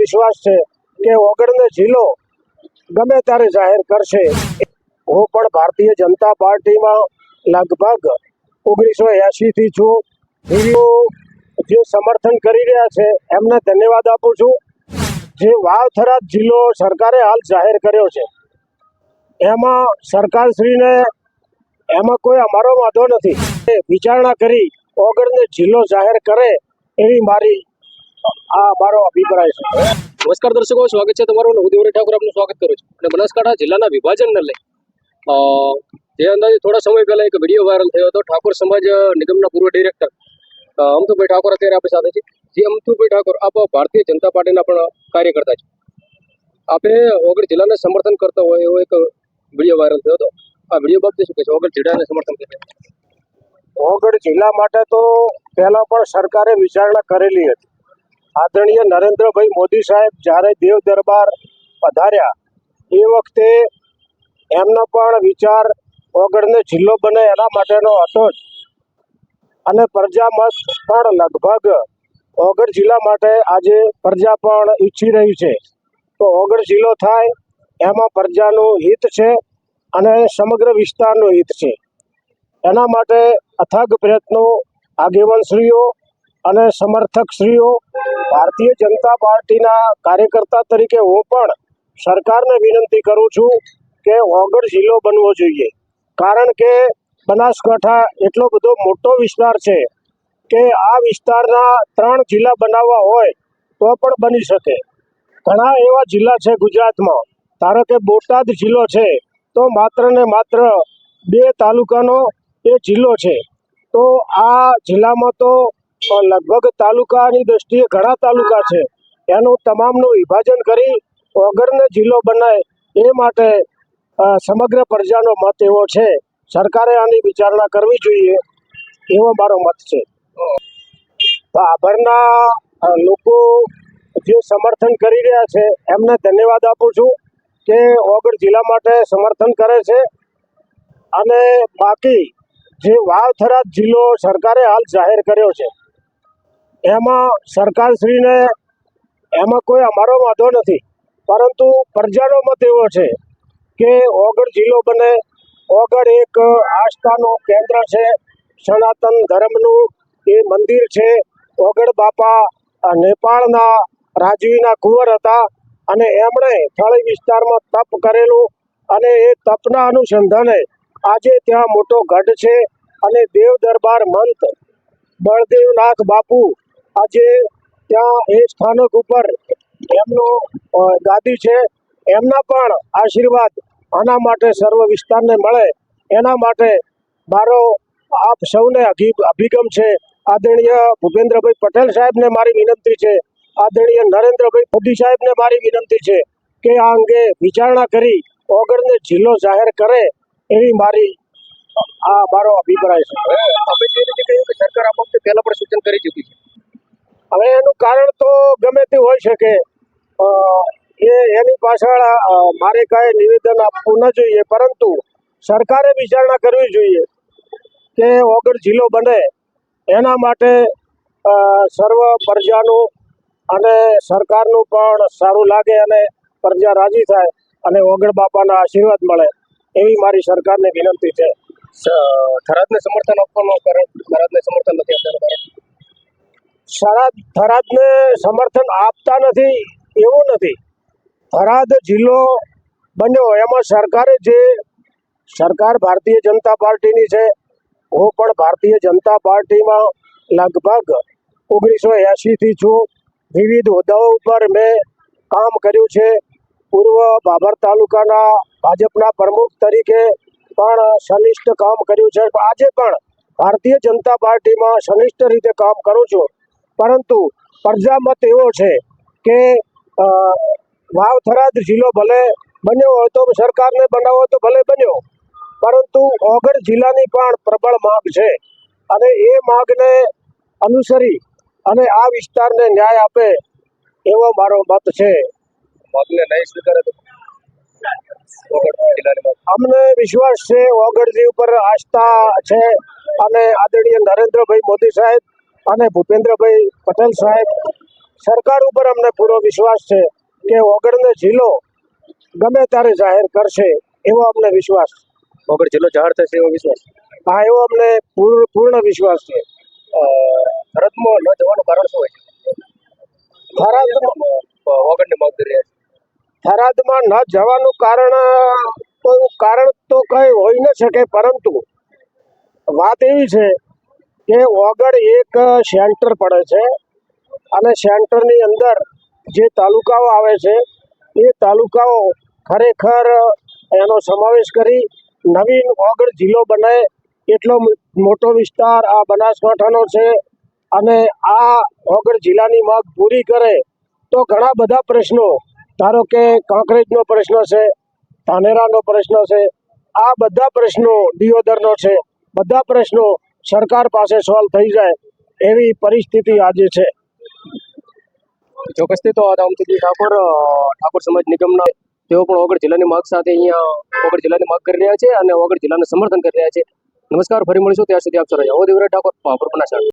વિશ્વાસ છે કે ઓગળને જિલ્લો ગમે ત્યારે જાહેર કરશે। હું પણ ભારતીય જનતા પાર્ટીમાં લગભગ 1980 થી છું। જે સમર્થન કરી રહ્યા છે એમને ધન્યવાદ આપું છું। જે વાવ-થરાદ જિલ્લો સરકારે હાલ જાહેર કર્યો છે એમાં સરકારશ્રીને એમાં કોઈ અમારો વાંધો નથી। વિચારણા કરી ઓગળને જિલ્લો જાહેર કરે એવી મારો અભિપ્રાય છે। નમસ્કાર દર્શકો, સ્વાગત છે તમારું। હું દેવરી ઠાકોર આપનું સ્વાગત કરું છું। અને બનાસકાંઠા જિલ્લાના વિભાજનને લઈ જે અંદાજે થોડા સમય પહેલા એક વિડીયો વાયરલ થયો હતો। ઠાકોર સમાજ નિગમના પૂર્વ ડિરેક્ટર અમથુભાઈ ઠાકોર અત્યારે આપણી સાથે છે। જે અમથુભાઈ ઠાકોર આપ ભારતીય જનતા પાર્ટીના પણ કાર્યકર્તા છે। આપે ઓગળ જિલ્લાને સમર્થન કરતા હોય એવો એક વિડીયો વાયરલ થયો હતો। આ વિડીયો બાબતે શું કહેશો? ઓગળ જિલ્લાને સમર્થન કરે? ઓગળ જિલ્લા માટે તો પહેલા પણ સરકારે વિચારણા કરેલી હતી। આદરણીય નરેન્દ્રભાઈ મોદી સાહેબ જ્યારે દેવ દરબાર પધાર્યા એ વખતે એમનો પણ વિચાર ઓગળને જિલ્લો બને એના માટેનો હતો જ। અને પ્રજામત પણ લગભગ ઓગળ જિલ્લા માટે આજે પ્રજા પણ ઈચ્છી રહી છે। તો ઓગળ જિલ્લો થાય એમાં પ્રજાનું હિત છે અને સમગ્ર વિસ્તારનું હિત છે। એના માટે અથાગ પ્રયત્નો આગેવાનશ્રીઓ અને સમર્થકશ્રીઓ, ભારતીય જનતા પાર્ટીના કાર્યકર્તા તરીકે હું પણ સરકારને વિનંતી કરું છું કે ઓગળ જિલ્લો બનવો જોઈએ। કારણ કે બનાસકાંઠા એટલો બધો મોટો વિસ્તાર છે કે આ વિસ્તારના 3 જિલ્લા બનાવવા હોય તો પણ બની શકે। ઘણા એવા જિલ્લા છે ગુજરાતમાં, ધારો કે બોટાદ જિલ્લો છે તો માત્ર ને માત્ર 2 તાલુકાનો એ જિલ્લો છે। તો આ જિલ્લામાં તો લગભગ તાલુકાની દ્રષ્ટિએ ઘણા તાલુકા છે। એનું તમામનું વિભાજન કરી ઓગળને જિલ્લો બનાય એ માટે સમગ્ર પ્રજાનો મત એવો છે। સરકારે આની વિચારણા કરવી જોઈએ એવો મારો મત છે। આભારના લોકો જે સમર્થન કરી રહ્યા છે એમને ધન્યવાદ આપું છું કે ઓગળ જિલ્લા માટે સમર્થન કરે છે। અને બાકી જે વાવ-થરાદ જિલ્લો સરકારે હાલ જાહેર કર્યો છે એમાં સરકારશ્રીને એમાં કોઈ અમારો વાંધો નથી, પરંતુ પ્રજાનો મત એવો છે કે ઓગળ જિલ્લો બને। ઓગળ એક આસ્થાનું કેન્દ્ર છે, સનાતન ધર્મનું એ મંદિર છે। ઓગળ બાપા નેપાળના રાજવીના કુંવર હતા અને એમણે થળી વિસ્તારમાં તપ કરેલું અને એ તપના અનુસંધાને આજે ત્યાં મોટો ગઢ છે અને દેવ દરબાર મંત બળદેવનાથ બાપુ આજે ત્યાં એ સ્થાનક ઉપર એમનો ગાદી છે। એમના પણ આશીર્વાદ આના માટે સર્વ વિસ્તારને મળે એના માટે મારો આપ સૌને અભિગમ છે। આદરણીય ભૂપેન્દ્રભાઈ પટેલ સાહેબને મારી વિનંતી છે, આદરણીય નરેન્દ્રભાઈ મોદી સાહેબને મારી વિનંતી છે કે આ અંગે વિચારણા કરી ઓગળને જિલ્લો જાહેર કરે એવી મારો અભિપ્રાય છે। આપણે જે રીતે કહ્યું કે સરકાર આ વખતે પહેલા પણ સૂચન કરી ચૂકી છે। હવે એનું કારણ તો ગમે તે હોઈ શકે, એની પાછળ મારે કાંઈ નિવેદન આપવું ન જોઈએ, પરંતુ સરકારે વિચારણા કરવી જોઈએ કે ઓગળ જિલ્લો બને એના માટે સર્વ પ્રજાનું અને સરકારનું પણ સારું લાગે અને પ્રજા રાજી થાય અને ઓગળ બાપાના આશીર્વાદ મળે એવી મારી સરકારને વિનંતી છે। થરાદને સમર્થન આપવાનું કારણ, થરાદને સમર્થન નથી આપવાનું કારણ? થરાદને સમર્થન આપતા નથી એવું નથી। થરાદ જિલ્લો બન્યો એમાં સરકાર ભારતીય જનતા પાર્ટીની છે। હું પણ ભારતીય જનતા પાર્ટીમાં લગભગ 1980 થી છું। વિવિધ હોદ્દાઓ ઉપર મેં કામ કર્યું છે। પૂર્વ બાબર તાલુકાના ભાજપના પ્રમુખ તરીકે પણ સનિષ્ઠ કામ કર્યું છે। આજે પણ ભારતીય જનતા પાર્ટીમાં સનિષ્ઠ રીતે કામ કરું છું, પરંતુ પ્રજામત એવો છે કે વાવ-થરાદ જિલ્લો ભલે બન્યો હોય તો સરકારને બનાવો તો ભલે બન્યો, પરંતુ ઓગળ જિલ્લાની પણ પ્રબળ માંગ છે અને એ માંગને અનુસરી અને આ વિસ્તારને ન્યાય આપે એવો મારો મત છે। માંગને નહીં સ્વીકારે તો અમને વિશ્વાસ છે, ઓગળજી ઉપર આસ્થા છે અને આદરણીય નરેન્દ્રભાઈ મોદી સાહેબ અને ભૂપેન્દ્રભાઈ પટેલ સાહેબ સરકાર ઉપર અમને પૂરો વિશ્વાસ છે કે ઓગળને જિલ્લો ગમે ત્યારે જાહેર કરશે એવો અમને વિશ્વાસ છે. વગર જિલ્લો જાહેર થશે એવો વિશ્વાસ. હા, એવો અમને પૂર્ણ વિશ્વાસ છે. થરાદમાં ન જવાનું કારણ શું હોય છે? વગરની માંગ કરી રહ્યા છે. થરાદમાં ન જવાનું કારણ તો કઈ હોઈ ન શકે, પરંતુ વાત એવી છે કે ઓગળ એક સેન્ટર પડે છે અને સેન્ટરની અંદર જે તાલુકાઓ આવે છે એ તાલુકાઓ ખરેખર એનો સમાવેશ કરી નવીન ઓગળ જિલ્લો બને એટલો મોટો વિસ્તાર આ બનાસકાંઠાનો છે. અને આ ઓગળ જિલ્લાની માંગ પૂરી કરે તો ઘણા બધા પ્રશ્નો, ધારો કે કાંકરેજનો પ્રશ્ન છે, ધાનેરાનો પ્રશ્ન છે, આ બધા પ્રશ્નો દિયોદરનો છે, બધા પ્રશ્નો સરકાર પાસે સોલ્વ થઈ જાય એવી પરિસ્થિતિ આજે છે. ચોક્કસથી તો દામતુજી ઠાકોર સમાજ નિગમના તેઓ પણ વગર જિલ્લાની માંગ સાથે અહીંયા વગર જિલ્લાની માંગ કરી રહ્યા છે અને વગર જિલ્લાનું સમર્થન કરી રહ્યા છે. નમસ્કાર, ફરી મળીશું, ત્યાં સુધી આપ સર્વે ઠાકોર, બનાસકાંઠા.